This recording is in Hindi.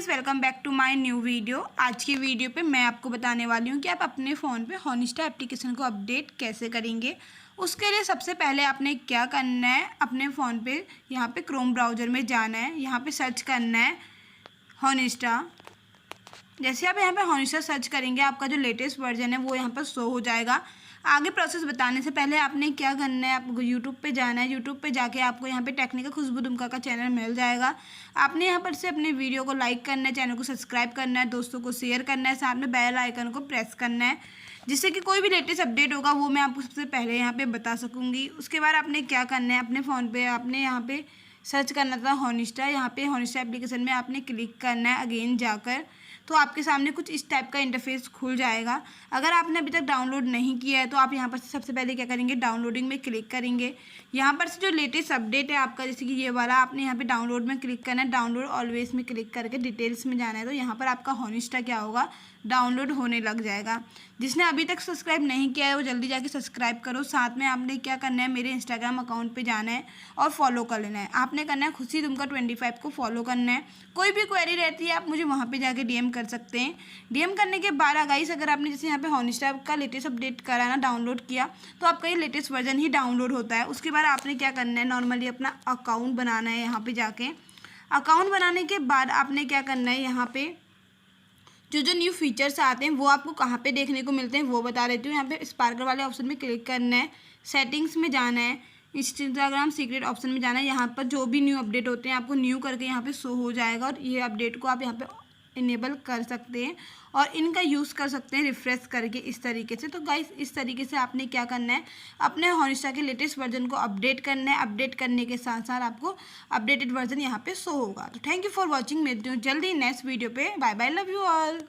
Guys, welcome back to my new video. आज की वीडियो पे मैं आपको बताने वाली हूँ कि आप अपने फ़ोन पे हॉनिस्टा एप्लीकेशन को अपडेट कैसे करेंगे। उसके लिए सबसे पहले आपने क्या करना है, अपने फ़ोन पे यहाँ पे क्रोम ब्राउज़र में जाना है, यहाँ पे सर्च करना है हॉनिस्टा। जैसे आप यहाँ पे हॉनिस्टा सर्च करेंगे आपका जो लेटेस्ट वर्जन है वो यहाँ पर शो हो जाएगा। आगे प्रोसेस बताने से पहले आपने क्या करना है, आपको यूट्यूब पे जाना है। यूट्यूब पे जाके आपको यहाँ पे टेक्निकल खुशबू दुमका का चैनल मिल जाएगा। आपने यहाँ पर से अपने वीडियो को लाइक करना है, चैनल को सब्सक्राइब करना है, दोस्तों को शेयर करना है, साथ में बेल आइकन को प्रेस करना है, जिससे कि कोई भी लेटेस्ट अपडेट होगा वो मैं आपको सबसे पहले यहाँ पर बता सकूँगी। उसके बाद आपने क्या करना है, अपने फ़ोन पर आपने यहाँ पर सर्च करना था हॉनिस्टा। यहाँ पे हॉनिस्टा एप्लीकेशन में आपने क्लिक करना है अगेन जाकर, तो आपके सामने कुछ इस टाइप का इंटरफेस खुल जाएगा। अगर आपने अभी तक डाउनलोड नहीं किया है तो आप यहाँ पर से सबसे पहले क्या करेंगे, डाउनलोडिंग में क्लिक करेंगे। यहाँ पर से जो लेटेस्ट अपडेट है आपका, जैसे कि ये वाला, आपने यहाँ पे डाउनलोड में क्लिक करना है। डाउनलोड ऑलवेज में क्लिक करके डिटेल्स में जाना है, तो यहाँ पर आपका हॉनिस्टा क्या होगा, डाउनलोड होने लग जाएगा। जिसने अभी तक सब्सक्राइब नहीं किया है वो जल्दी जाके सब्सक्राइब करो। साथ में आपने क्या करना है, मेरे इंस्टाग्राम अकाउंट पे जाना है और फॉलो कर लेना है। आपने करना है खुशी दुमका 25 को फॉलो करना है। कोई भी क्वेरी रहती है आप मुझे वहाँ पे जाके डीएम कर सकते हैं। डीएम करने के बाद गाइस, अगर आपने जैसे यहाँ पे हॉनिस्टा का लेटेस्ट अपडेट करा ना, डाउनलोड किया, तो आपका ये लेटेस्ट वर्जन ही डाउनलोड होता है। उसके बाद आपने क्या करना है, नॉर्मली अपना अकाउंट बनाना है। यहाँ पर जाके अकाउंट बनाने के बाद आपने क्या करना है, यहाँ पे जो जो न्यू फीचर्स आते हैं वो आपको कहाँ पे देखने को मिलते हैं वो बता देती हूँ। यहाँ पे स्पार्कल वाले ऑप्शन में क्लिक करना है, सेटिंग्स में जाना है, इंस्टाग्राम सीक्रेट ऑप्शन में जाना है। यहाँ पर जो भी न्यू अपडेट होते हैं आपको न्यू करके यहाँ पे शो हो जाएगा, और ये अपडेट को आप यहाँ पे इनेबल कर सकते हैं और इनका यूज़ कर सकते हैं रिफ्रेश करके इस तरीके से। तो गाइस, इस तरीके से आपने क्या करना है, अपने हॉनिस्टा के लेटेस्ट वर्जन को अपडेट करना है। अपडेट करने के साथ साथ आपको अपडेटेड वर्जन यहाँ पे शो होगा। तो थैंक यू फॉर वॉचिंग। मिलती हूँ जल्दी नेक्स्ट वीडियो पे। Bye bye, love you all.